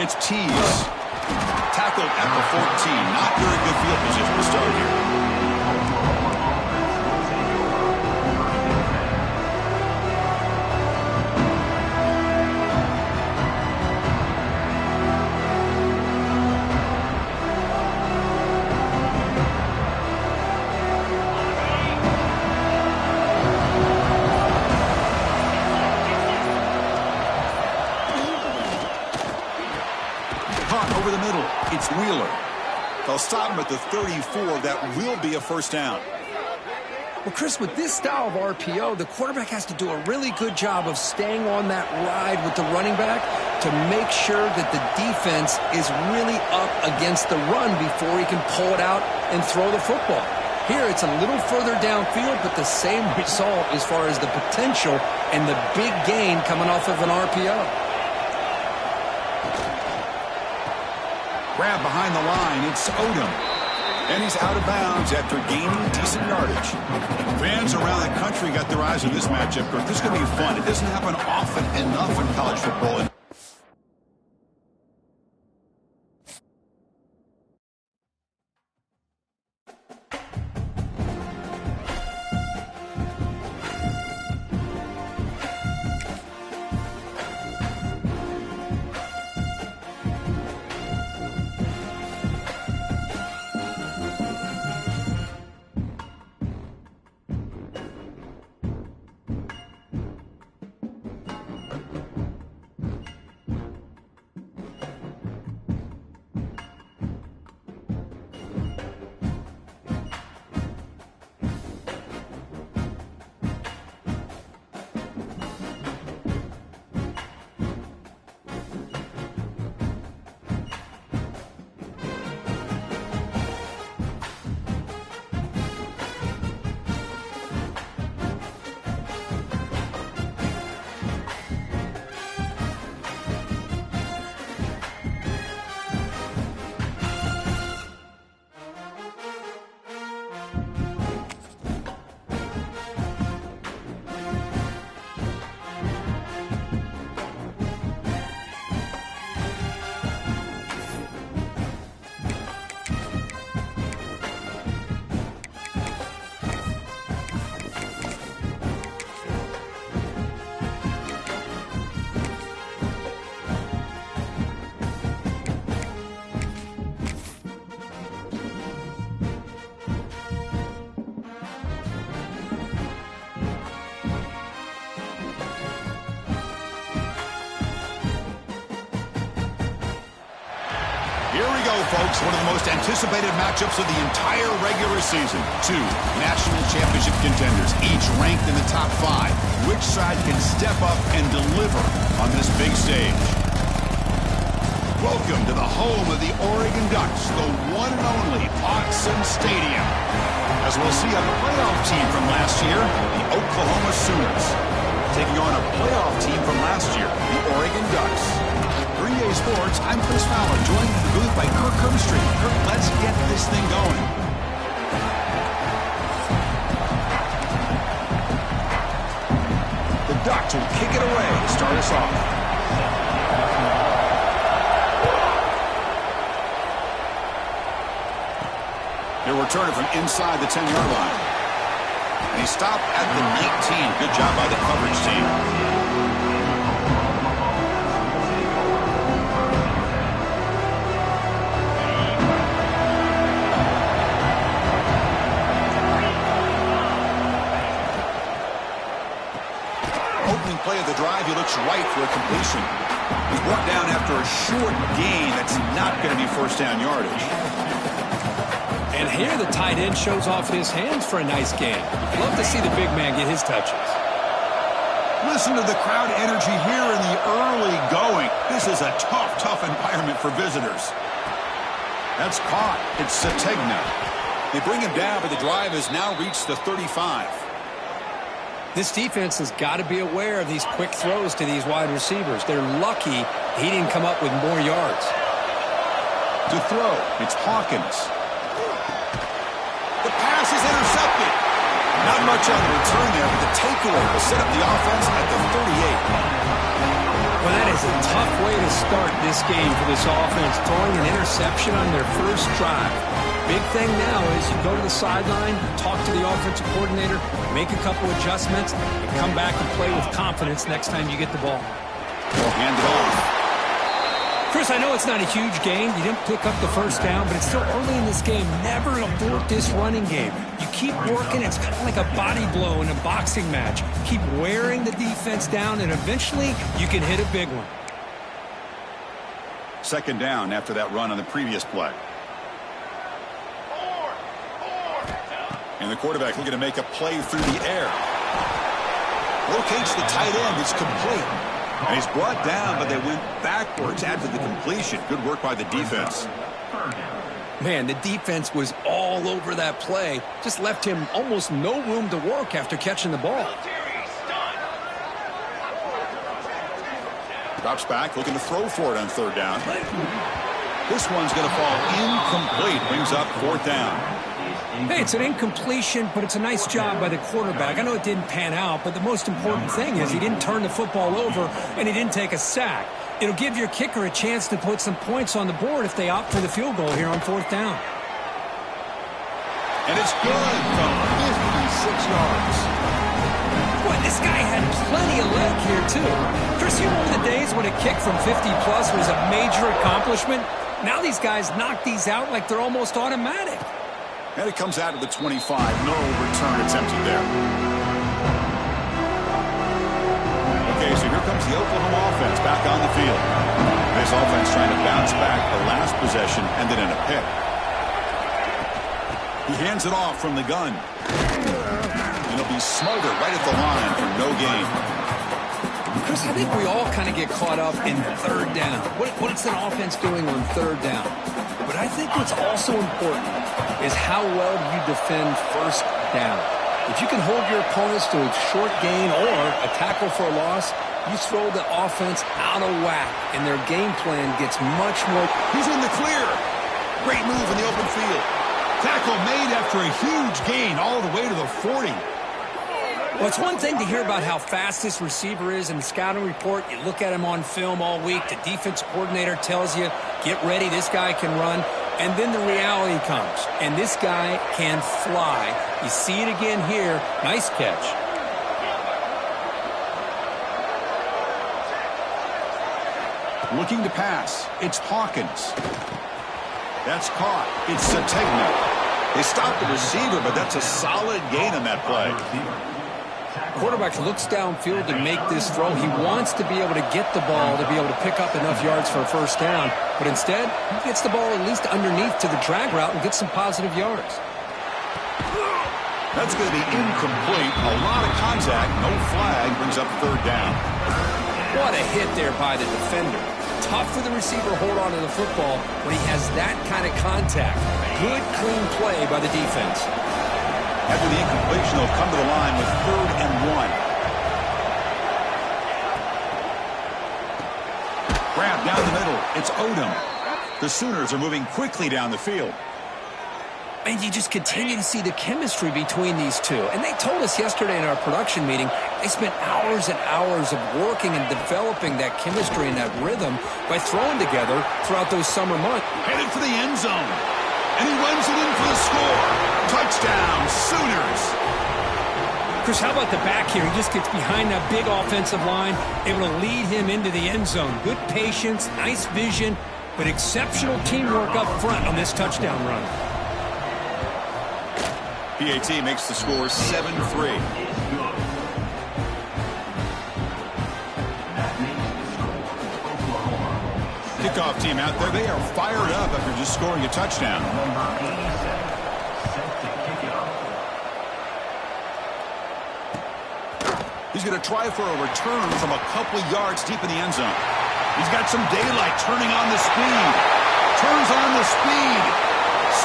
It's Tees. Tackled at the 14. Not very good field position to start here. Over the middle, it's Wheeler. They'll stop him at the 34. That will be a first down. Well, Chris, with this style of RPO, the quarterback has to do a really good job of staying on that ride with the running back to make sure that the defense is really up against the run before he can pull it out and throw the football. Here, it's a little further downfield, but the same result as far as the potential and the big gain coming off of an RPO. Grab behind the line, it's Odom. And he's out of bounds after gaining decent yardage. Fans around the country got their eyes on this matchup. This is going to be fun. It doesn't happen often enough in college football. Here we go, folks. One of the most anticipated matchups of the entire regular season. Two national championship contenders, each ranked in the top 5. Which side can step up and deliver on this big stage? Welcome to the home of the Oregon Ducks, the one and only Autzen Stadium. As we'll see a playoff team from last year, the Oklahoma Sooners, taking on a playoff team from last year, the Oregon Ducks. Green Day Sports, I'm Chris Fowler, joined in the booth by Kirk Herbstreit. Kirk, let's get this thing going. The Ducks will kick it away to start us off. They'll return it from inside the 10-yard line. And he stopped at the 19. Good job by the coverage team. Play of the drive, he looks right for a completion. He's brought down after a short gain. That's not going to be first down yardage. And here the tight end shows off his hands for a nice gain. Love to see the big man get his touches. Listen to the crowd energy here in the early going. This is a tough environment for visitors. That's caught. It's Sategna. They bring him down, but the drive has now reached the 35. This defense has got to be aware of these quick throws to these wide receivers. They're lucky he didn't come up with more yards. To throw, it's Hawkins. The pass is intercepted. Not much on the return there, but the takeaway will set up the offense at the 38. Well, that is a tough way to start this game for this offense, throwing an interception on their first drive. Big thing now is you go to the sideline, talk to the offensive coordinator, make a couple adjustments, and come back and play with confidence next time you get the ball. They'll hand it off. Chris, I know it's not a huge gain. You didn't pick up the first down, but it's still early in this game. Never abort this running game. You keep working. It's kind of like a body blow in a boxing match. Keep wearing the defense down, and eventually you can hit a big one. Second down after that run on the previous play. And the quarterback looking to make a play through the air. Locates the tight end. It's complete. And he's brought down, but they went backwards after the completion. Good work by the defense. Man, the defense was all over that play. Just left him almost no room to work after catching the ball. Drops back, looking to throw for it on third down. This one's going to fall incomplete. Brings up fourth down. Hey, it's an incompletion, but it's a nice job by the quarterback. I know it didn't pan out, but the most important thing is he didn't turn the football over and he didn't take a sack. It'll give your kicker a chance to put some points on the board if they opt for the field goal here on fourth down. And it's good from 56 yards. Boy, this guy had plenty of leg here, too. Chris, you remember the days when a kick from 50-plus was a major accomplishment? Now these guys knock these out like they're almost automatic. And it comes out of the 25. No return attempted there. Okay, so here comes the Oklahoma offense back on the field. This offense trying to bounce back the last possession, ended in a pick. He hands it off from the gun. And he'll be smothered right at the line for no gain. Chris, I think we all kind of get caught up in third down. What is an offense doing on third down? But I think what's also important is how well you defend first down. If you can hold your opponents to a short gain or a tackle for a loss, you throw the offense out of whack, and their game plan gets much more. He's in the clear. Great move in the open field. Tackle made after a huge gain all the way to the 40. Well, it's one thing to hear about how fast this receiver is in the scouting report. You look at him on film all week. The defense coordinator tells you, get ready, this guy can run. And then the reality comes, and this guy can fly. You see it again here. Nice catch. Looking to pass. It's Hawkins. That's caught. It's Sategna. They stopped the receiver, but that's a solid gain on that play. Quarterback looks downfield to make this throw. He wants to be able to get the ball to be able to pick up enough yards for a first down. But instead, he gets the ball at least underneath to the drag route and gets some positive yards. That's going to be incomplete. A lot of contact. No flag. Brings up third down. What a hit there by the defender. Tough for the receiver to hold on to the football when he has that kind of contact. Good, clean play by the defense. After the incompletion, they'll come to the line with 3rd and 1. Grab down the middle. It's Odom. The Sooners are moving quickly down the field. And you just continue to see the chemistry between these two. And they told us yesterday in our production meeting, they spent hours and hours of working and developing that chemistry and that rhythm by throwing together throughout those summer months. Headed for the end zone. And he runs it in for the score. Touchdown, Sooners. Chris, how about the back here? He just gets behind that big offensive line, able to lead him into the end zone. Good patience, nice vision, but exceptional teamwork up front on this touchdown run. PAT makes the score 7-3. Kickoff team out there, they are fired up after just scoring a touchdown. He's going to try for a return from a couple of yards deep in the end zone. He's got some daylight turning on the speed. Turns on the speed.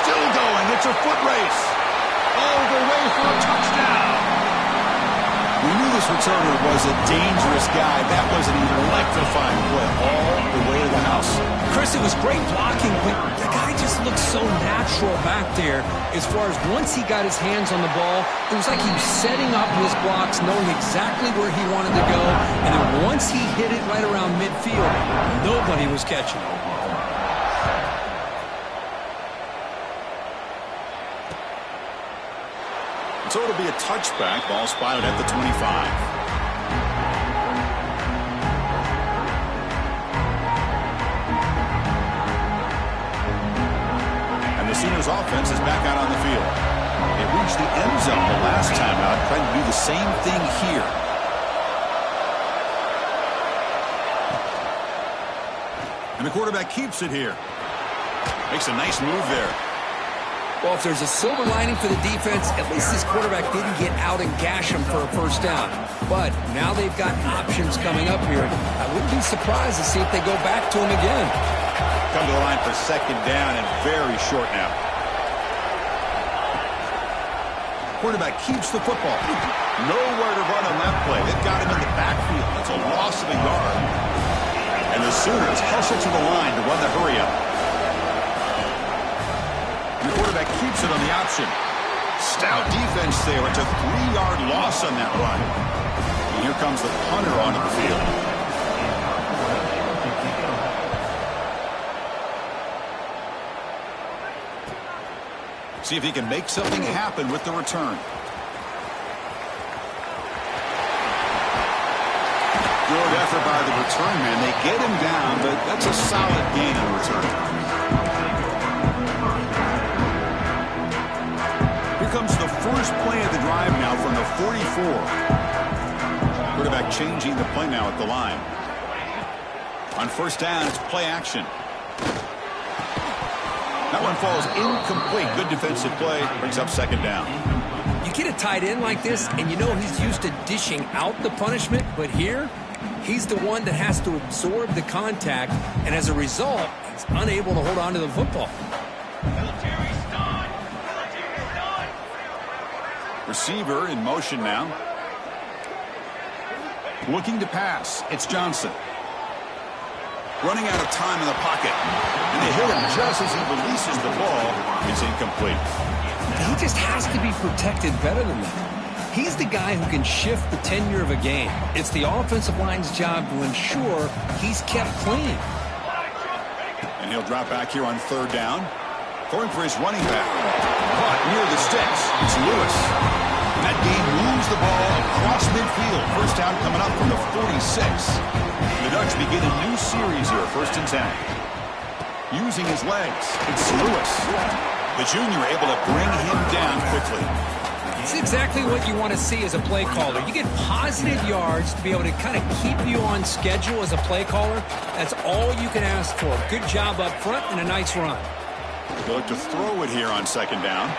Still going. It's a foot race. All the way for a touchdown. We knew the this returner was a dangerous guy. That was an electrifying play all the way to the house. Chris, it was great blocking, but the guy just looked so natural back there as far as once he got his hands on the ball, it was like he was setting up his blocks, knowing exactly where he wanted to go, and then once he hit it right around midfield, nobody was catching it. So it'll be a touchback. Ball spotted at the 25. The Sooners offense is back out on the field. They reached the end zone the last time out, trying to do the same thing here. And the quarterback keeps it here. Makes a nice move there. Well, if there's a silver lining for the defense, at least this quarterback didn't get out and gash him for a first down. But now they've got options coming up here. I wouldn't be surprised to see if they go back to him again. Come to the line for second down and very short now. Quarterback keeps the football. Nowhere to run on that play. They've got him in the backfield. It's a loss of a yard. And the Sooners hustle to the line to run the hurry up. The quarterback keeps it on the option. Stout defense there. It's a 3-yard loss on that run. And here comes the punter onto the field. See if he can make something happen with the return. Good effort by the return man. They get him down, but that's a solid gain in return. Here comes the first play of the drive now from the 44. Quarterback changing the play now at the line. On first down, it's play action. That one falls incomplete. Good defensive play. Brings up second down. You get a tight end like this, and you know he's used to dishing out the punishment, but here, he's the one that has to absorb the contact, and as a result, he's unable to hold on to the football. Receiver in motion now. Looking to pass. It's Johnson. Running out of time in the pocket. And they hit him just as he releases the ball. It's incomplete. He just has to be protected better than that. He's the guy who can shift the tenure of a game. It's the offensive line's job to ensure he's kept clean. And he'll drop back here on third down. Going for his running back. Caught near the sticks. It's Lewis. And that game moves the ball across midfield. First down coming up from the 46. The Ducks begin a new series here, 1st and 10. Using his legs, it's Lewis. The junior able to bring him down quickly. It's exactly what you want to see as a play caller. You get positive yards to be able to kind of keep you on schedule as a play caller. That's all you can ask for. Good job up front and a nice run. They look to throw it here on second down.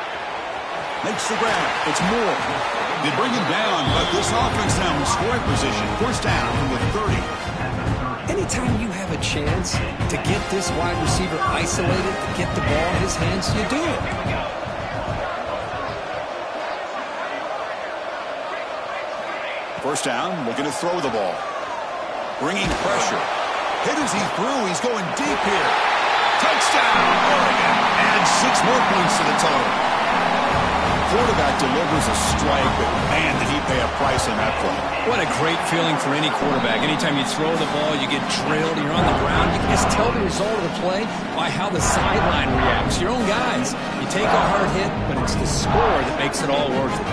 Makes the grab. It's Moore. They bring him down, but this offense now in scoring position. First down from the 30. Anytime you have a chance to get this wide receiver isolated, to get the ball in his hands, you do it. First down, looking to throw the ball. Bringing pressure. Hit as he threw. He's going deep here. Touchdown, Oregon. And 6 more points to the total. Quarterback delivers a strike, but man, did he pay a price on that play. What a great feeling for any quarterback. Anytime you throw the ball, you get drilled, you're on the ground. You can just tell the result of the play by how the sideline reacts. Your own guys, you take a hard hit, but it's the score that makes it all worth it.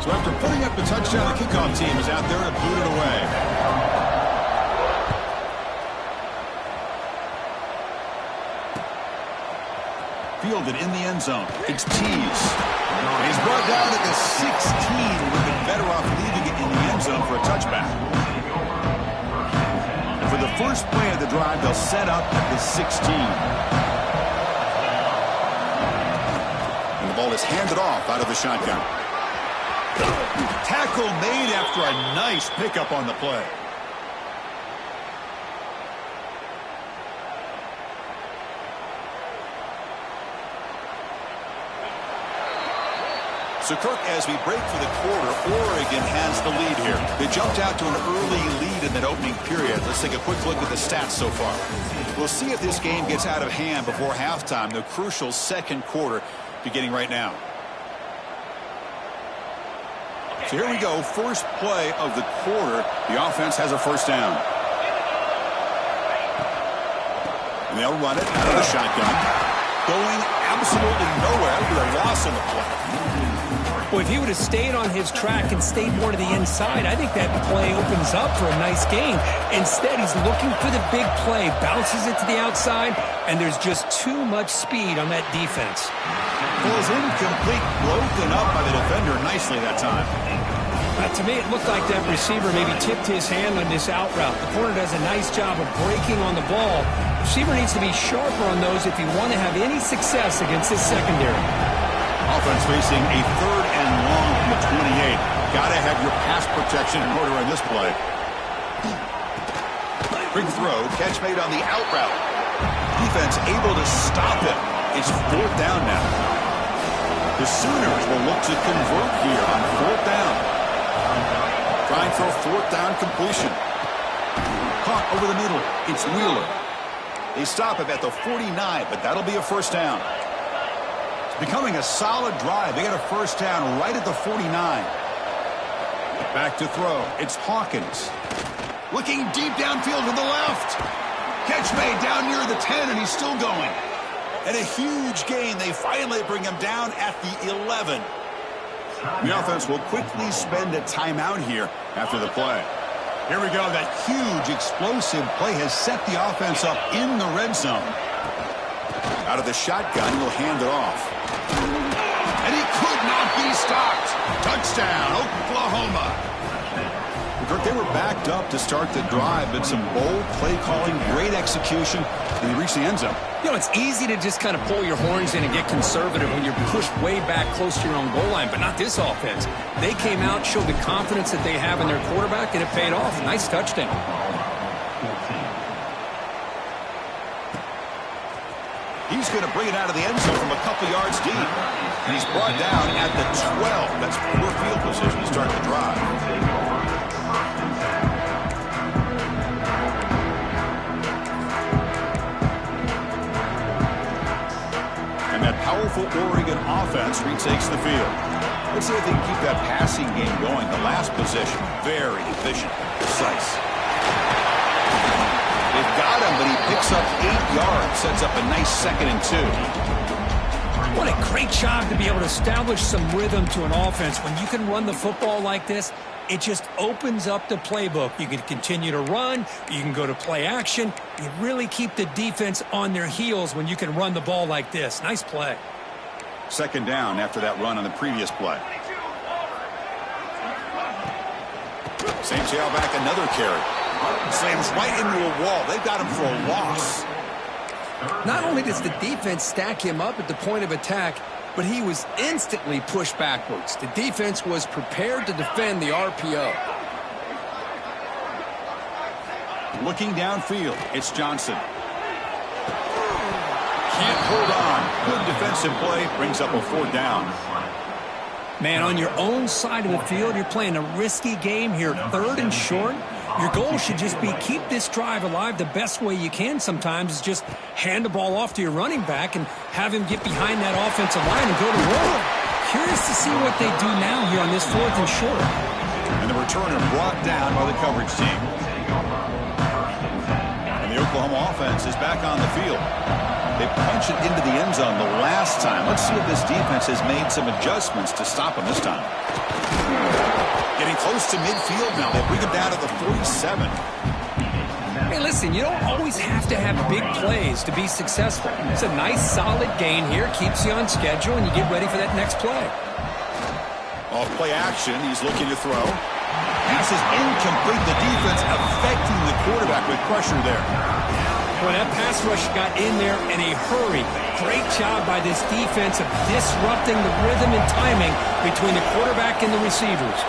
So after putting up the touchdown, the kickoff team is out there and boot it away. Fielded in the end zone. It's Tease. And he's brought down at the 16. Would have been better off leaving it in the end zone for a touchback. And for the first play of the drive, they'll set up at the 16. And the ball is handed off out of the shotgun. Tackle made after a nice pickup on the play. So, Kirk, as we break for the quarter, Oregon has the lead here. They jumped out to an early lead in that opening period. Let's take a quick look at the stats so far. We'll see if this game gets out of hand before halftime, the crucial second quarter beginning right now. So here we go, first play of the quarter. The offense has a first down. And they'll run it out of the shotgun. Going absolutely nowhere. That'll be a loss on the play. Well, if he would have stayed on his track and stayed more to the inside, I think that play opens up for a nice gain. Instead, he's looking for the big play, bounces it to the outside, and there's just too much speed on that defense. Well, it's incomplete, broken up by the defender nicely that time. To me, it looked like that receiver maybe tipped his hand on this out route. The corner does a nice job of breaking on the ball. The receiver needs to be sharper on those if you want to have any success against this secondary. Offense facing a third and long from the 28. Got to have your pass protection in order on this play. Big throw, catch made on the out route. Defense able to stop it. It's fourth down now. The Sooners will look to convert here on fourth down. Trying for a fourth down completion. Caught over the middle. It's Wheeler. They stop him at the 49, but that'll be a first down. Becoming a solid drive. They got a first down right at the 49. Back to throw. It's Hawkins. Looking deep downfield to the left. Catch made down near the 10, and he's still going. And a huge gain. They finally bring him down at the 11. The offense will quickly spend a timeout here after the play. Here we go. That huge explosive play has set the offense up in the red zone. Out of the shotgun, he'll hand it off. And he could not be stopped. Touchdown, Oklahoma. Kirk, they were backed up to start the drive, but some bold play calling, great execution, and they reached the end zone. You know, it's easy to just kind of pull your horns in and get conservative when you're pushed way back close to your own goal line, but not this offense. They came out, showed the confidence that they have in their quarterback, and it paid off. Nice touchdown. He's going to bring it out of the end zone from a couple yards deep. And he's brought down at the 12. That's poor field position to start the drive. And that powerful Oregon offense retakes the field. Let's see if they can keep that passing game going. The last possession, very efficient, precise. They've got him, but he picks up 8 yards, sets up a nice 2nd and 2. What a great job to be able to establish some rhythm to an offense. When you can run the football like this, it just opens up the playbook. You can continue to run. You can go to play action. You really keep the defense on their heels when you can run the ball like this. Nice play. 2nd down after that run on the previous play. Same tailback, another carry. Slams right into a wall. They've got him for a loss. Not only does the defense stack him up at the point of attack, but he was instantly pushed backwards. The defense was prepared to defend the RPO. Looking downfield, it's Johnson. Can't hold on. Good defensive play, brings up a 4th down. Man, on your own side of the field, you're playing a risky game here, 3rd and short. Your goal should just be keep this drive alive. The best way you can sometimes is just hand the ball off to your running back and have him get behind that offensive line and go to work. Curious to see what they do now here on this 4th and short. And the returner brought down by the coverage team. And the Oklahoma offense is back on the field. They punched it into the end zone the last time. Let's see if this defense has made some adjustments to stop them this time. Getting close to midfield now. They bring him down to the 47. Hey, listen, you don't always have to have big plays to be successful. It's a nice, solid gain here. Keeps you on schedule, and you get ready for that next play. Off play action. He's looking to throw. Pass is incomplete. The defense affecting the quarterback with pressure there. Well, that pass rush got in there in a hurry. Great job by this defense of disrupting the rhythm and timing between the quarterback and the receivers.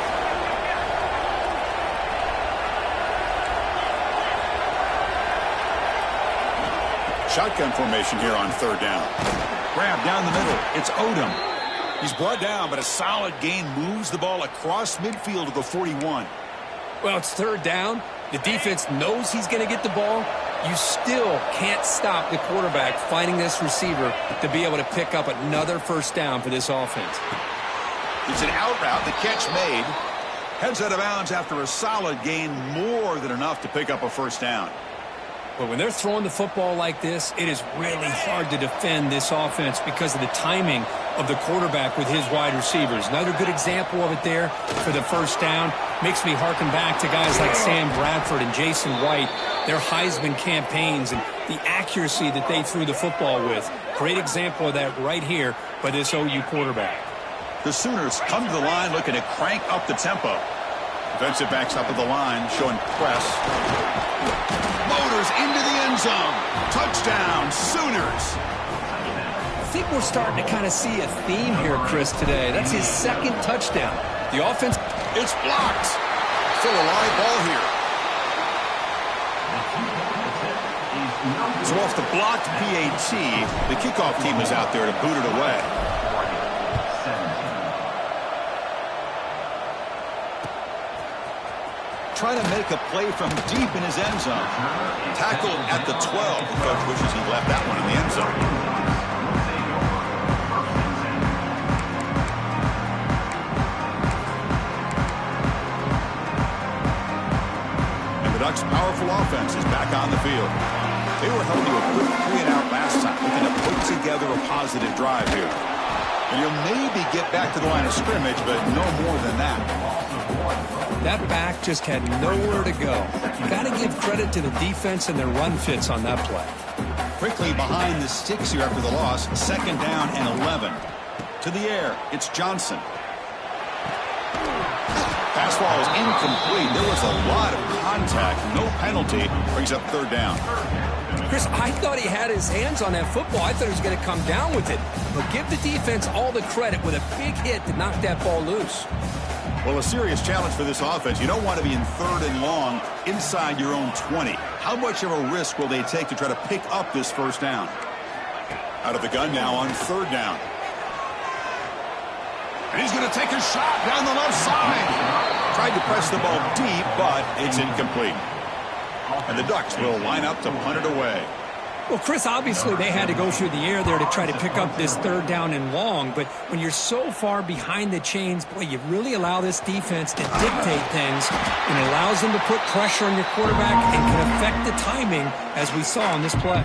Shotgun formation here on 3rd down. Grab down the middle. It's Odom. He's brought down, but a solid gain moves the ball across midfield to the 41. Well, it's third down. The defense knows he's going to get the ball. You still can't stop the quarterback finding this receiver to be able to pick up another first down for this offense. It's an out route. The catch made. Heads out of bounds after a solid gain, more than enough to pick up a first down. But when they're throwing the football like this, it is really hard to defend this offense because of the timing of the quarterback with his wide receivers. Another good example of it there for the first down. Makes me harken back to guys like Sam Bradford and Jason White, their Heisman campaigns and the accuracy that they threw the football with. Great example of that right here by this OU quarterback. The Sooners come to the line looking to crank up the tempo. Defensive backs up at the line, showing press. Motors into the end zone. Touchdown, Sooners. I think we're starting to kind of see a theme here, Chris, today. That's his second touchdown. The offense... It's blocked. Still a live ball here. So off the blocked PAT, the kickoff team is out there to boot it away. Trying to make a play from deep in his end zone. Tackled at the 12. The coach wishes he left that one in the end zone. And the Ducks' powerful offense is back on the field. They were held to a quick 3-and-out last time, looking to put together a positive drive here. And you'll maybe get back to the line of scrimmage, but no more than that. That back just had nowhere to go. You got to give credit to the defense and their run fits on that play. Quickly behind the sticks here after the loss. Second down and 11. To the air, it's Johnson. Pass ball is incomplete. There was a lot of contact. No penalty. Brings up third down. Chris, I thought he had his hands on that football. I thought he was going to come down with it. But give the defense all the credit with a big hit to knock that ball loose. Well, a serious challenge for this offense. You don't want to be in third and long inside your own 20. How much of a risk will they take to try to pick up this first down? Out of the gun now on third down. And he's going to take a shot down the left side. Tried to press the ball deep, but it's incomplete. And the Ducks will line up to punt it away. Well, Chris, obviously they had to go through the air there to try to pick up this third down and long, but when you're so far behind the chains, boy, you really allow this defense to dictate things, and it allows them to put pressure on your quarterback and can affect the timing, as we saw on this play.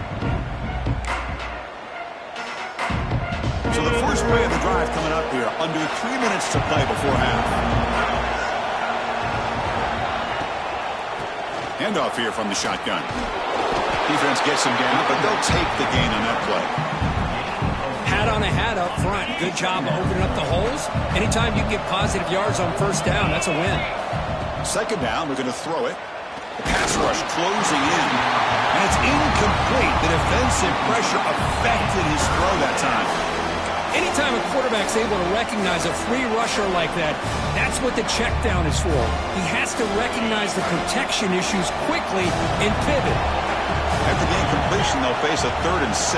So the first play of the drive coming up here, under 3 minutes to play before half. Handoff here from the shotgun. Defense gets him down, but they'll take the gain on that play. Hat on a hat up front. Good job of opening up the holes. Anytime you get positive yards on first down, that's a win. Second down, we're going to throw it. The pass rush closing in. And it's incomplete. The defensive pressure affected his throw that time. Anytime a quarterback's able to recognize a free rusher like that, that's what the check down is for. He has to recognize the protection issues quickly and pivot. After the incompletion, they'll face a 3rd and 6.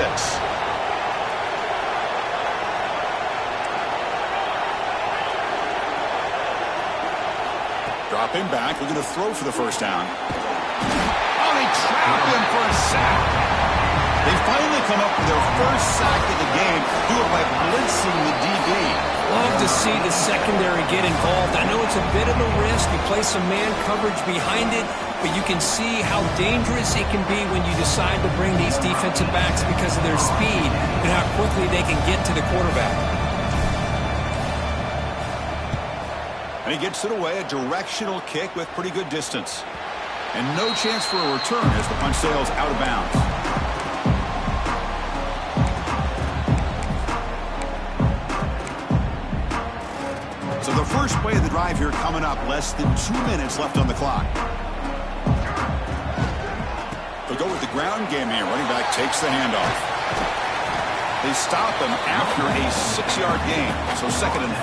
Dropping back, looking to throw for the first down. Oh, they trap him for a sack. They finally come up with their first sack of the game, do it by blitzing the DB. Love to see the secondary get involved. I know it's a bit of a risk. You play some man coverage behind it, but you can see how dangerous it can be when you decide to bring these defensive backs because of their speed and how quickly they can get to the quarterback. And he gets it away, a directional kick with pretty good distance. And no chance for a return as the punch sails out of bounds. So the first play of the drive here coming up, less than 2 minutes left on the clock. They'll go with the ground game here. Running back takes the handoff. They stop him after a 6-yard gain, so 2nd and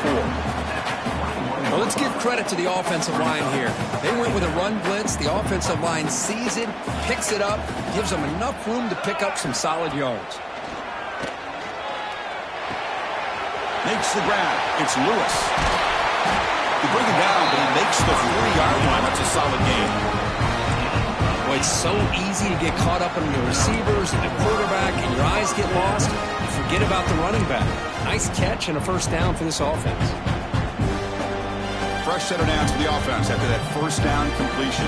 4. Well, let's give credit to the offensive line here. They went with a run blitz. The offensive line sees it, picks it up, gives them enough room to pick up some solid yards. Makes the grab. It's Lewis. They bring him down, but he makes the 3-yard line. That's a solid gain. Well, it's so easy to get caught up in the receivers and the quarterback, and your eyes get lost. You forget about the running back. Nice catch and a first down for this offense. Fresh set of downs for the offense after that first down completion.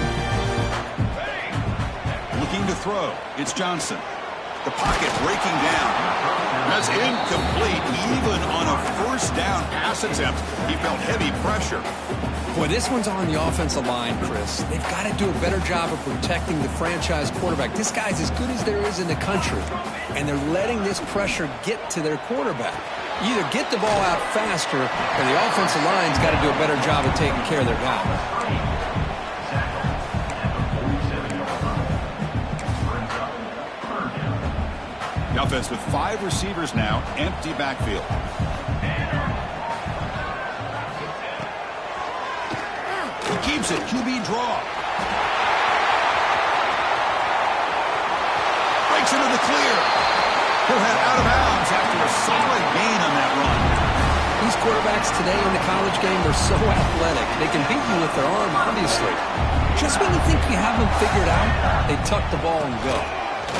Looking to throw. It's Johnson. The pocket breaking down. That's incomplete. Even on a first down pass attempt, he felt heavy pressure. Boy, this one's on the offensive line, Chris. They've got to do a better job of protecting the franchise quarterback. This guy's as good as there is in the country, and they're letting this pressure get to their quarterback. You either get the ball out faster, or the offensive line's got to do a better job of taking care of their guy. The offense with 5 receivers now, empty backfield. Keeps it, QB draw. Breaks into the clear. He'll head out of bounds after a solid gain on that run. These quarterbacks today in the college game are so athletic. They can beat you with their arm, obviously. Just when you think you have them figured out, they tuck the ball and go.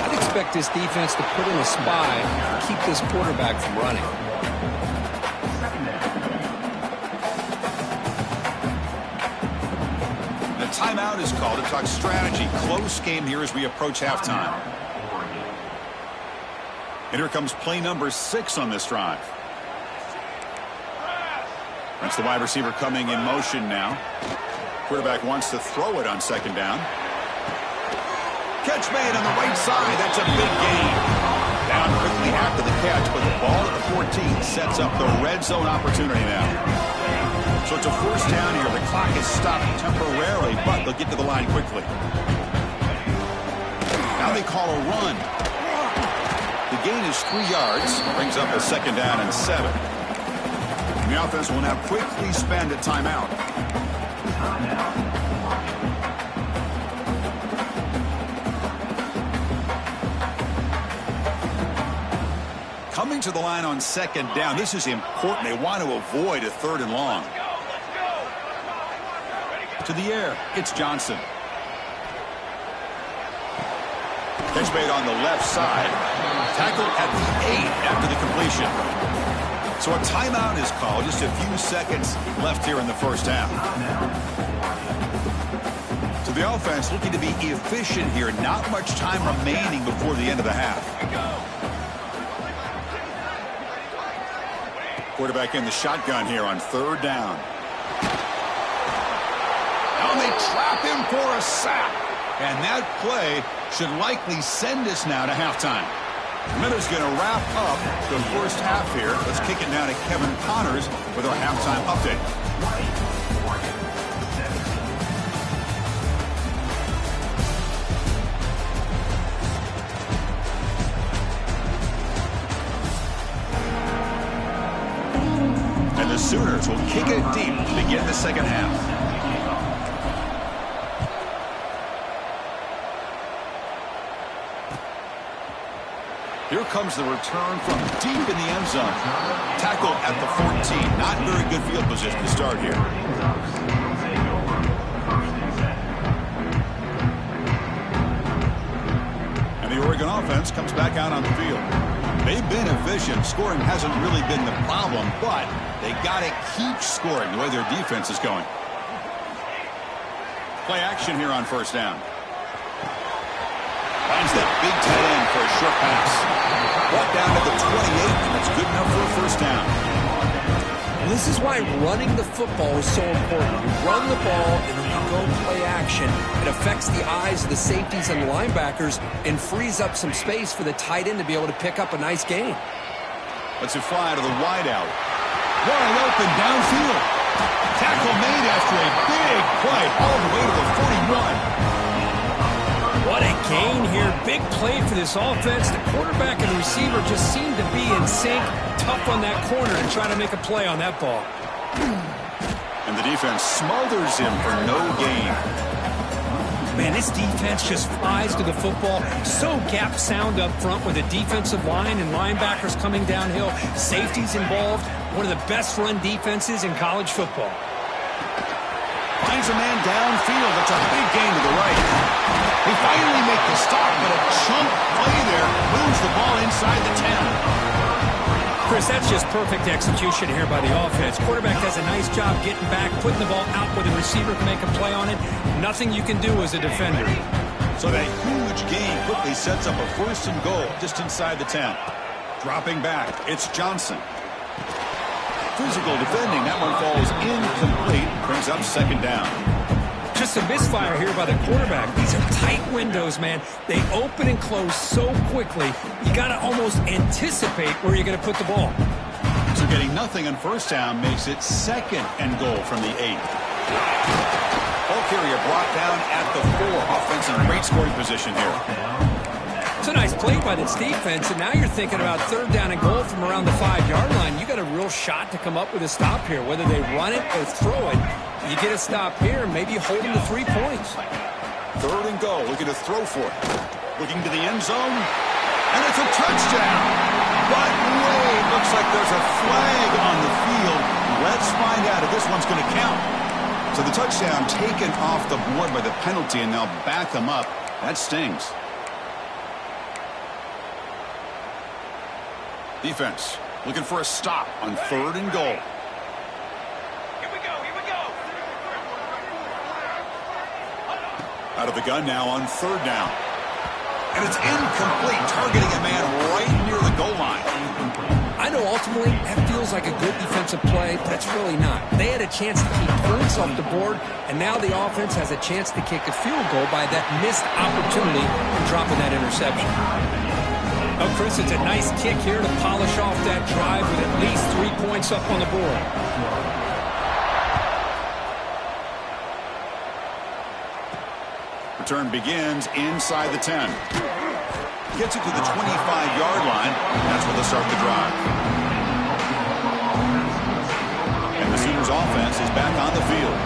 I'd expect this defense to put in a spy and keep this quarterback from running. Timeout is called to talk strategy. Close game here as we approach halftime. And here comes play number 6 on this drive. That's the wide receiver coming in motion now. Quarterback wants to throw it on second down. Catch made on the right side. That's a big gain. Down quickly after the catch, but the ball at the 14 sets up the red zone opportunity now. So it's a first down here. The clock is stopped temporarily, but they'll get to the line quickly. Now they call a run. The gain is 3 yards. Brings up a second down and 7. And the offense will now quickly spend a timeout. Coming to the line on second down. This is important. They want to avoid a 3rd and long. To the air, it's Johnson. Catch made on the left side. Tackled at the 8 after the completion. So a timeout is called. Just a few seconds left here in the first half. So the offense looking to be efficient here. Not much time remaining before the end of the half. Quarterback in the shotgun here on 3rd down. Now they trap him for a sack. And that play should likely send us now to halftime. Miller's going to wrap up the first half here. Let's kick it now to Kevin Connors with our halftime update. And the Sooners will kick it deep to begin the second half. Here comes the return from deep in the end zone. Tackled at the 14. Not very good field position to start here. And the Oregon offense comes back out on the field. They've been efficient. Scoring hasn't really been the problem, but they got to keep scoring the way their defense is going. Play action here on first down. Finds that big tight end for a short pass. Brought down to the 28, and that's good enough for a first down. This is why running the football is so important. You run the ball, and then you go play action. It affects the eyes of the safeties and the linebackers and frees up some space for the tight end to be able to pick up a nice gain. Lets it fly to the wideout. Wide open downfield. Tackle made after a big play all the way to the 41. What a gain here. Big play for this offense. The quarterback and the receiver just seem to be in sync. Tough on that corner to try to make a play on that ball. And the defense smothers him for no gain. Man, this defense just flies to the football. So gap sound up front with the defensive line and linebackers coming downhill. Safeties involved. one of the best run defenses in college football. Finds a man downfield. That's a big gain to the right. They finally make the stop, but a chunk play there moves the ball inside the 10. Chris, that's just perfect execution here by the offense. Quarterback does a nice job getting back, putting the ball out where the receiver can make a play on it. Nothing you can do as a defender. So that huge gain quickly sets up a 1st and goal just inside the 10. Dropping back, it's Johnson. Physical defending, that one falls incomplete, brings up 2nd down. Just a misfire here by the quarterback. These are tight windows, man. They open and close so quickly, you got to almost anticipate where you're going to put the ball. So getting nothing on 1st down makes it 2nd and goal from the 8. Ball carrier brought down at the 4. Offense in great scoring position here. It's a nice play by this defense, and now you're thinking about 3rd down and goal from around the 5-yard line. You got a real shot to come up with a stop here. Whether they run it or throw it, you get a stop here, maybe hold them to 3 points. 3rd and goal, looking to throw for it. Looking to the end zone, and it's a touchdown. But wait, looks like there's a flag on the field. Let's find out if this one's going to count. So the touchdown taken off the board by the penalty, and they'll back them up. That stings. Defense looking for a stop on 3rd and goal. Here we go. Out of the gun now on 3rd down. And it's incomplete, targeting a man right near the goal line. I know ultimately that feels like a good defensive play, but it's really not. They had a chance to keep points off the board, and now the offense has a chance to kick a field goal by that missed opportunity and dropping that interception. Oh, Chris, it's a nice kick here to polish off that drive with at least 3 points up on the board. Return begins inside the 10. Gets it to the 25-yard line. That's where they'll start the drive. And the Sooners offense is back on the field.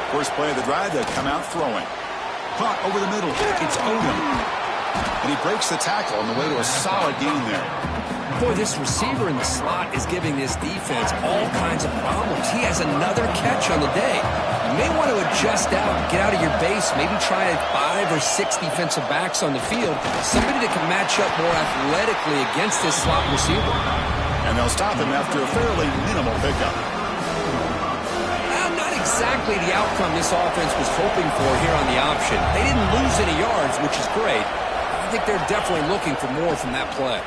First play of the drive, they'll come out throwing. Caught over the middle. It's Odom. And he breaks the tackle on the way to a solid gain there. Boy, this receiver in the slot is giving this defense all kinds of problems. He has another catch on the day. You may want to adjust out, get out of your base, maybe try 5 or 6 defensive backs on the field, somebody that can match up more athletically against this slot receiver. And they'll stop him after a fairly minimal pickup. Exactly the outcome this offense was hoping for here on the option. They didn't lose any yards, which is great. I think they're definitely looking for more from that play.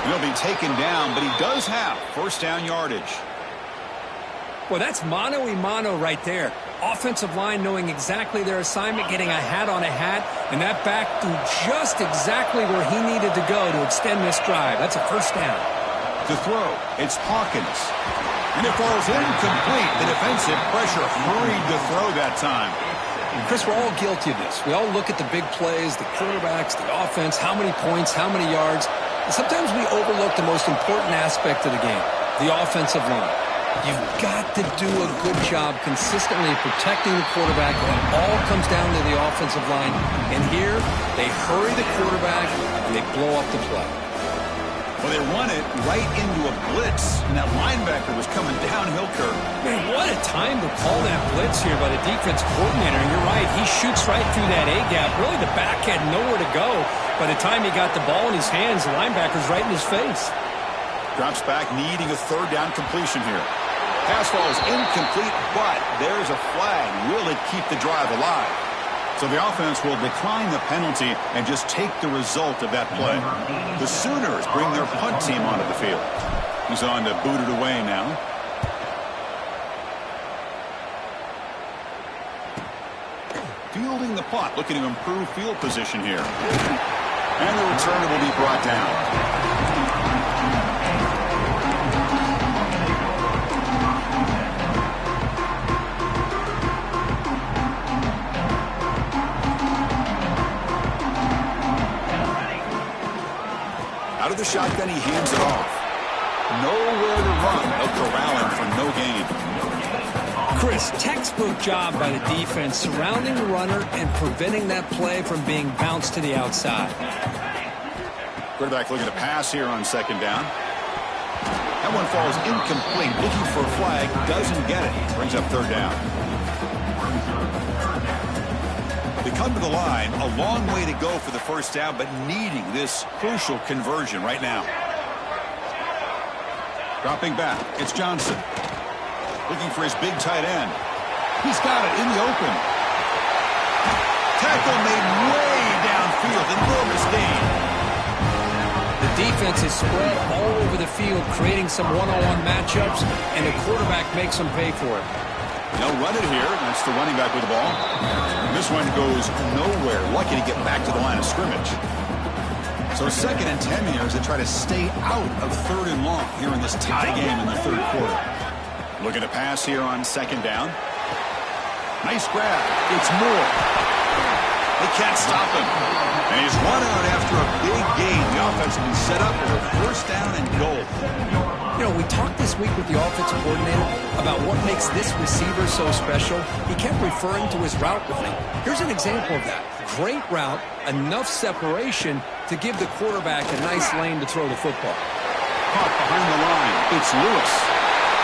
He'll be taken down, but he does have 1st down yardage. Well, that's mano-a-mano right there. Offensive line knowing exactly their assignment, getting a hat on a hat, and that back threw just exactly where he needed to go to extend this drive. That's a 1st down. To throw, it's Hawkins. And it falls incomplete. The defensive pressure hurried to throw that time. Chris, we're all guilty of this. We all look at the big plays, the quarterbacks, the offense, how many points, how many yards. And sometimes we overlook the most important aspect of the game, the offensive line. You've got to do a good job consistently protecting the quarterback. It all comes down to the offensive line. And here, they hurry the quarterback, and they blow up the play. Well, they run it right into a blitz, and that linebacker was coming downhill curve. Man, what a time to call that blitz here by the defense coordinator. And you're right, he shoots right through that A-gap. Really, the back had nowhere to go. By the time he got the ball in his hands, the linebacker's right in his face. Drops back, needing a 3rd down completion here. Pass ball is incomplete, but there's a flag. Will it keep the drive alive? So the offense will decline the penalty and just take the result of that play. The Sooners bring their punt team onto the field. He's on to boot it away now. Fielding the punt, looking to improve field position here. And the return will be brought down. Out of the shotgun, he hands it off. Nowhere to run. They'll corral him for no gain. Chris, textbook job by the defense surrounding the runner and preventing that play from being bounced to the outside. Quarterback looking to pass here on second down. That one falls incomplete. Looking for a flag. Doesn't get it. Brings up third down. They come to the line. A long way to go for the first down, but needing this crucial conversion right now. Dropping back. It's Johnson. Looking for his big tight end. He's got it in the open. Tackle made way downfield. Enormous gain. The defense is spread all over the field, creating some one-on-one matchups, and the quarterback makes them pay for it. They'll run it here. That's the running back with the ball. And this one goes nowhere. Lucky to get back to the line of scrimmage. So 2nd and 10 here as they try to stay out of 3rd and long here in this tie game in the 3rd quarter. Looking to pass here on 2nd down. Nice grab. It's Moore. They can't stop him. And he's run out after a big gain. The offense will be set up for a 1st down and goal. You know, we talked this week with the offensive coordinator about what makes this receiver so special. He kept referring to his route running. Here's an example of that. Great route, enough separation to give the quarterback a nice lane to throw the football. Caught behind the line. It's Lewis.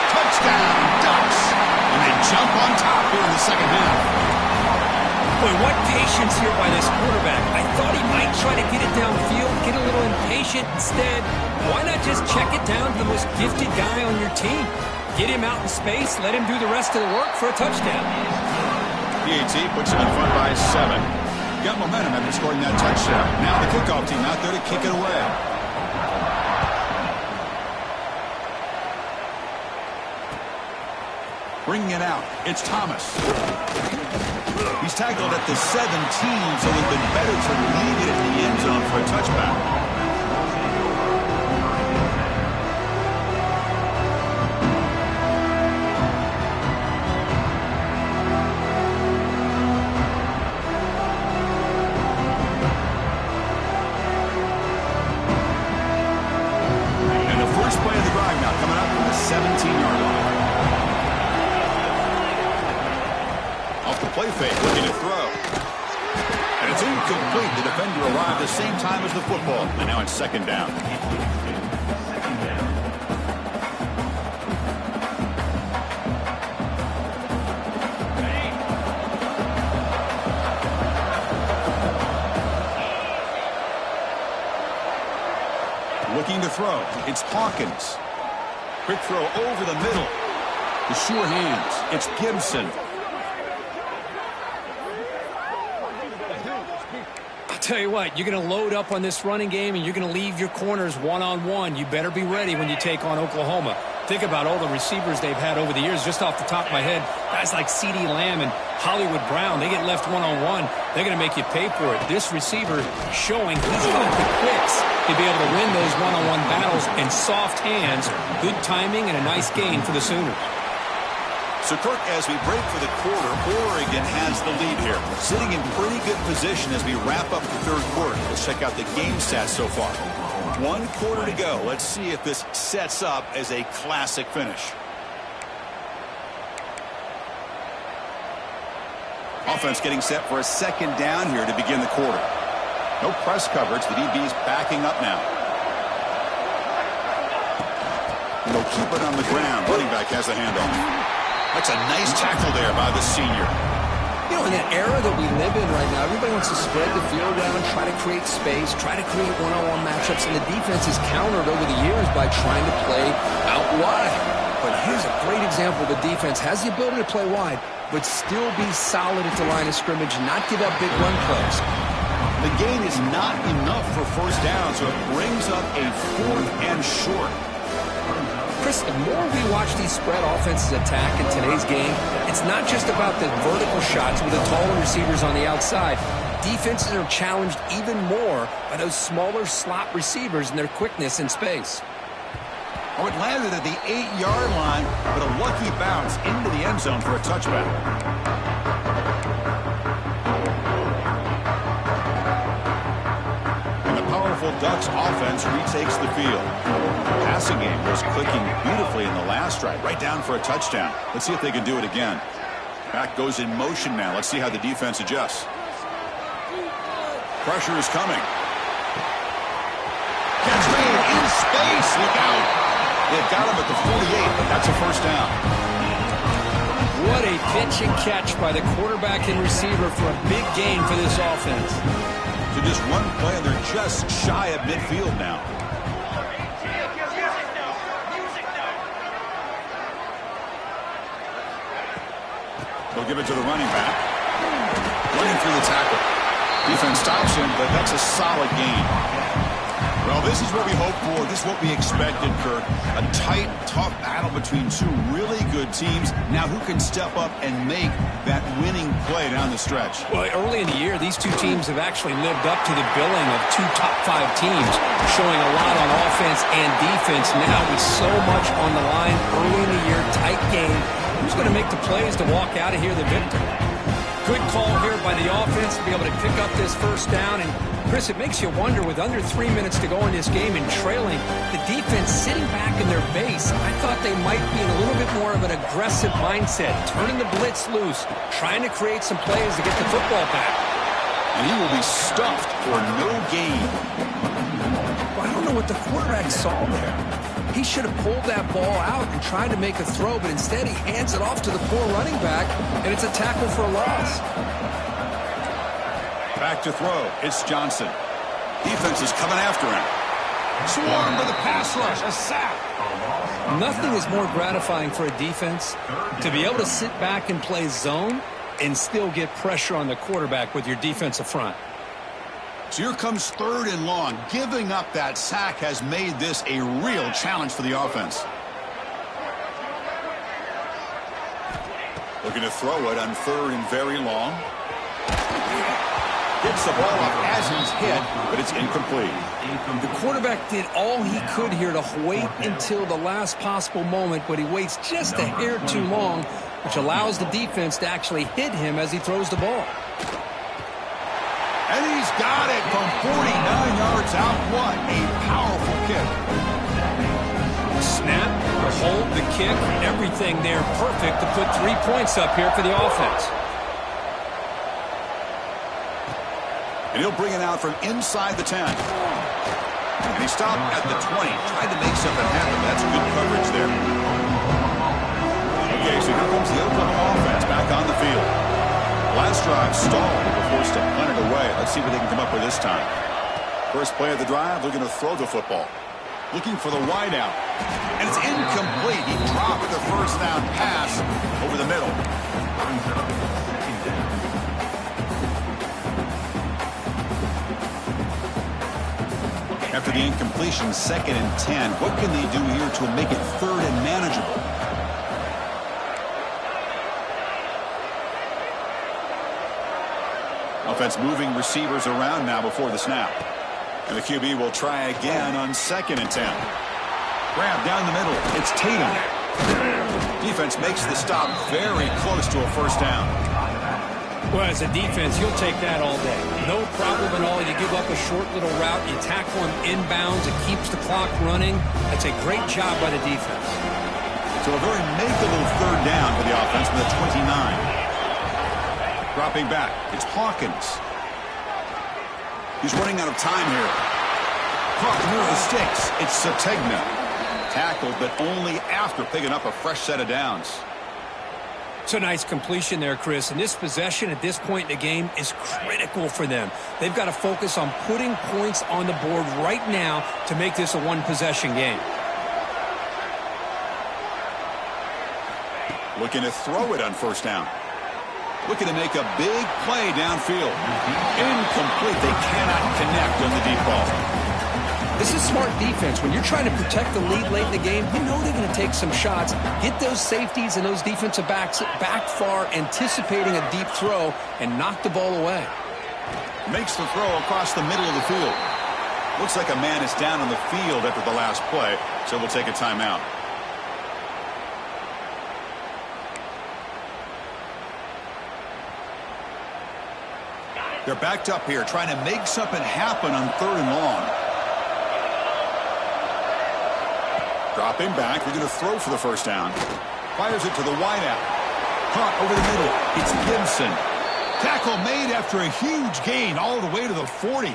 Touchdown, Ducks. And they jump on top here in the 2nd half. Boy, what patience here by this quarterback. I thought he might try to get it downfield, get a little impatient. Instead, why not just check it down to the most gifted guy on your team? Get him out in space, let him do the rest of the work for a touchdown. PAT puts him in front by 7. Got momentum after scoring that touchdown. Now the kickoff team out there to kick it away. Bringing it out, it's Thomas. He's tackled at the 17, so they've been better to leave it in the end zone for a touchback. And the first play of the drive now coming up from the 17-yard line. Off the play fake, looking to throw. And it's incomplete. The defender arrived at the same time as the football. And now it's 2nd down. Looking to throw. It's Hawkins. Quick throw over the middle. The sure hands. It's Gibson. Tell you what, you're going to load up on this running game and you're going to leave your corners one-on-one. You better be ready when you take on Oklahoma. Think about all the receivers they've had over the years. Just off the top of my head, guys like CeeDee Lamb and Hollywood Brown, they get left one-on-one. They're going to make you pay for it. This receiver showing he's got the quicks to be able to win those one-on-one battles in soft hands. Good timing and a nice gain for the Sooners. So, Kirk, as we break for the quarter, Oregon has the lead here. Sitting in pretty good position as we wrap up the 3rd quarter. Let's check out the game stats so far. 1 quarter to go. Let's see if this sets up as a classic finish. Offense getting set for a 2nd down here to begin the quarter. No press coverage. The DB's backing up now. And they'll keep it on the ground. Running back has the handoff. That's a nice tackle there by the senior. You know, in that era that we live in right now, everybody wants to spread the field around, try to create space, try to create one-on-one matchups, and the defense is countered over the years by trying to play out wide. But here's a great example. The defense has the ability to play wide, but still be solid at the line of scrimmage, not give up big run plays. The gain is not enough for 1st down, so it brings up a 4th and short. Chris, the more we watch these spread offenses attack in today's game, it's not just about the vertical shots with the taller receivers on the outside. Defenses are challenged even more by those smaller slot receivers and their quickness in space. Oh, it landed at the 8-yard line, but a lucky bounce into the end zone for a touchback. And the powerful Ducks offense retakes the field. The passing game was clicking beautifully in the last drive, right down for a touchdown. Let's see if they can do it again. Back goes in motion now. Let's see how the defense adjusts. Pressure is coming. Catch made in space. Look out. They've got him at the 48, but that's a first down. What a pitch and catch by the quarterback and receiver for a big gain for this offense. So just one play, and they're just shy of midfield now. They'll give it to the running back. Running through the tackle. Defense stops him, but that's a solid gain. Well, this is what we hoped for. This is what we expected, Kirk. A tight, tough battle between two really good teams. Now, who can step up and make that winning play down the stretch? Well, early in the year, these two teams have actually lived up to the billing of two top-5 teams, showing a lot on offense and defense. Now, with so much on the line early in the year, tight game, who's going to make the plays to walk out of here the victor? Good call here by the offense to be able to pick up this first down. And, Chris, it makes you wonder, with under 3 minutes to go in this game and trailing, the defense sitting back in their base. I thought they might be in a little bit more of an aggressive mindset, turning the blitz loose, trying to create some plays to get the football back. And he will be stuffed for no gain. Well, I don't know what the quarterback saw there. He should have pulled that ball out and tried to make a throw, but instead he hands it off to the poor running back, and it's a tackle for a loss. Back to throw. It's Johnson. Defense is coming after him. Swarm with a pass rush. A sack. Nothing is more gratifying for a defense to be able to sit back and play zone and still get pressure on the quarterback with your defensive front. So here comes 3rd and long. Giving up that sack has made this a real challenge for the offense. Looking to throw it on 3rd and very long. Gets the ball up as he's hit, but it's incomplete. The quarterback did all he could here to wait until the last possible moment, but he waits just a hair too long, which allows the defense to actually hit him as he throws the ball. And he's got it from 49 yards out. What a powerful kick. Snap, the hold, the kick, everything there perfect to put 3 points up here for the offense. And he'll bring it out from inside the 10. And he stopped at the 20. Tried to make something happen, but that's good coverage there. Okay, so here comes the Oklahoma offense back on the field. Last drive stalled. They were forced to punt it away. Let's see what they can come up with this time. First play of the drive, looking to throw the football. Looking for the wideout. And it's incomplete. He dropped the first down pass over the middle. After the incompletion, 2nd and 10. What can they do here to make it 3rd and manageable? Offense moving receivers around now before the snap. And the QB will try again on 2nd and 10. Grab down the middle. It's Tatum. Defense makes the stop very close to a first down. Well, as a defense, you'll take that all day. No problem at all. You give up a short little route. You tackle him inbounds. It keeps the clock running. That's a great job by the defense. So a very make-a-little 3rd down for the offense from the 29. Dropping back, it's Hawkins. He's running out of time here. Caught near the sticks. It's Sategna. Tackled, but only after picking up a fresh set of downs. It's a nice completion there, Chris. And this possession at this point in the game is critical for them. They've got to focus on putting points on the board right now to make this a one-possession game. Looking to throw it on first down. Looking to make a big play downfield. Incomplete. They cannot connect on the deep ball. This is smart defense. When you're trying to protect the lead late in the game, you know they're going to take some shots. Get those safeties and those defensive backs back far, anticipating a deep throw, and knock the ball away. Makes the throw across the middle of the field. Looks like a man is down on the field after the last play, so we'll take a timeout. They're backed up here, trying to make something happen on 3rd and long. Dropping back. They're going to throw for the first down. Fires it to the wideout. Caught over the middle. It's Gibson. Tackle made after a huge gain all the way to the 40.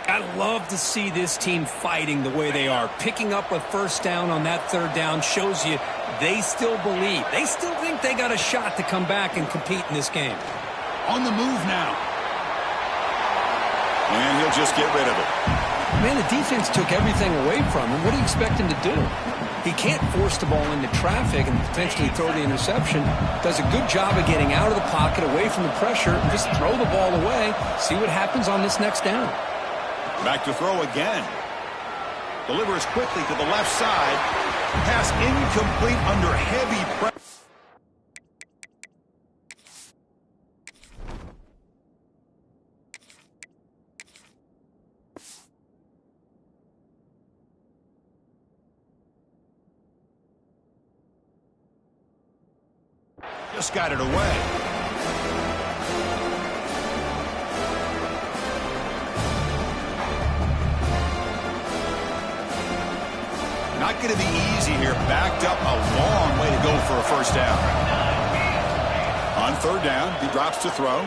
I love to see this team fighting the way they are. Picking up a first down on that third down shows you they still believe. They still think they got a shot to come back and compete in this game. On the move now. And he'll just get rid of it. Man, the defense took everything away from him. What do you expect him to do? He can't force the ball into traffic and potentially throw the interception. Does a good job of getting out of the pocket, away from the pressure, and just throw the ball away. See what happens on this next down. Back to throw again. Delivers quickly to the left side. Pass incomplete under heavy pressure. Just got it away. Not going to be easy here. Backed up a long way to go for a first down. On third down, he drops to throw.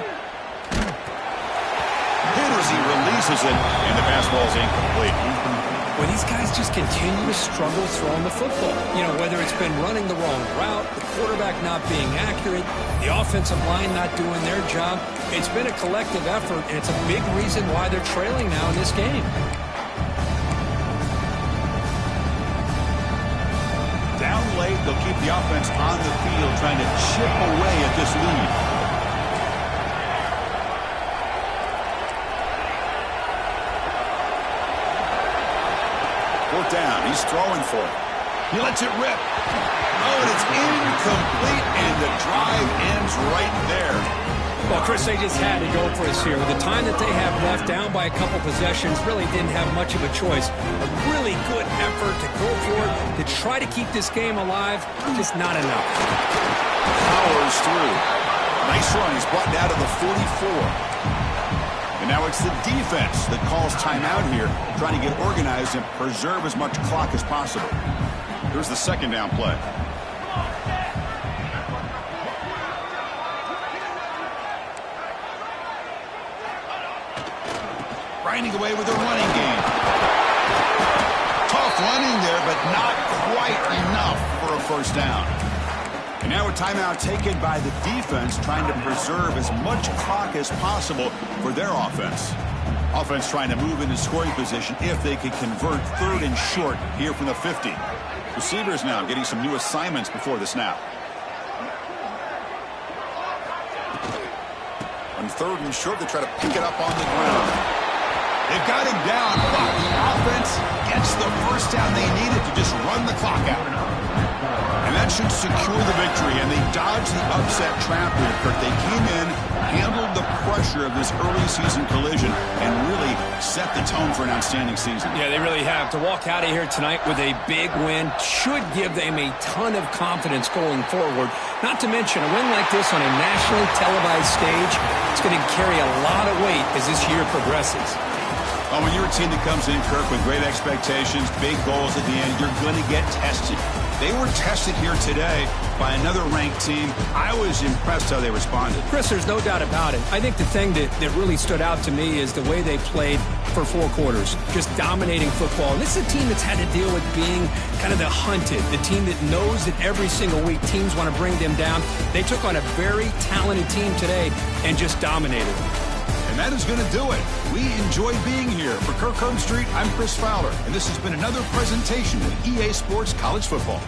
Hit as he releases it, and the pass ball is incomplete. Well, these guys just continue to struggle throwing the football. You know, whether it's been running the wrong route, the quarterback not being accurate, the offensive line not doing their job. It's been a collective effort, and it's a big reason why they're trailing now in this game. Down late, they'll keep the offense on the field, trying to chip away at this lead. Fourth down, he's throwing for it. He lets it rip. Oh, and it's incomplete, and the drive ends right there. Well, Chris, they just had to go for us here. With the time that they have left, down by a couple possessions, really didn't have much of a choice. A really good effort to go for it, to try to keep this game alive, just not enough. Powers through. Nice run. He's brought down to the 44. And now it's the defense that calls timeout here, trying to get organized and preserve as much clock as possible. Here's the second down play. Grinding away with a running game. Tough running there, but not quite enough for a first down. And now a timeout taken by the defense, trying to preserve as much clock as possible for their offense. Offense trying to move into scoring position if they could convert third and short here from the 50. Receivers now getting some new assignments before the snap. On third and short, they try to pick it up on the ground. They've got him down, but the offense gets the first down they needed to just run the clock out. And that should secure the victory, and they dodged the upset trap here, Kurt. They came in, handled the pressure of this early season collision, and really set the tone for an outstanding season. Yeah, they really have. To walk out of here tonight with a big win should give them a ton of confidence going forward. Not to mention, a win like this on a nationally televised stage, it's going to carry a lot of weight as this year progresses. Oh, when you're a team that comes in, Kirk, with great expectations, big goals at the end, you're going to get tested. They were tested here today by another ranked team. I was impressed how they responded. Chris, there's no doubt about it. I think the thing that really stood out to me is the way they played for 4 quarters, just dominating football. And this is a team that's had to deal with being kind of the hunted, the team that knows that every single week teams want to bring them down. They took on a very talented team today and just dominated. And that is going to do it. We enjoy being here. For Kirk Street, I'm Chris Fowler, and this has been another presentation of EA Sports College Football.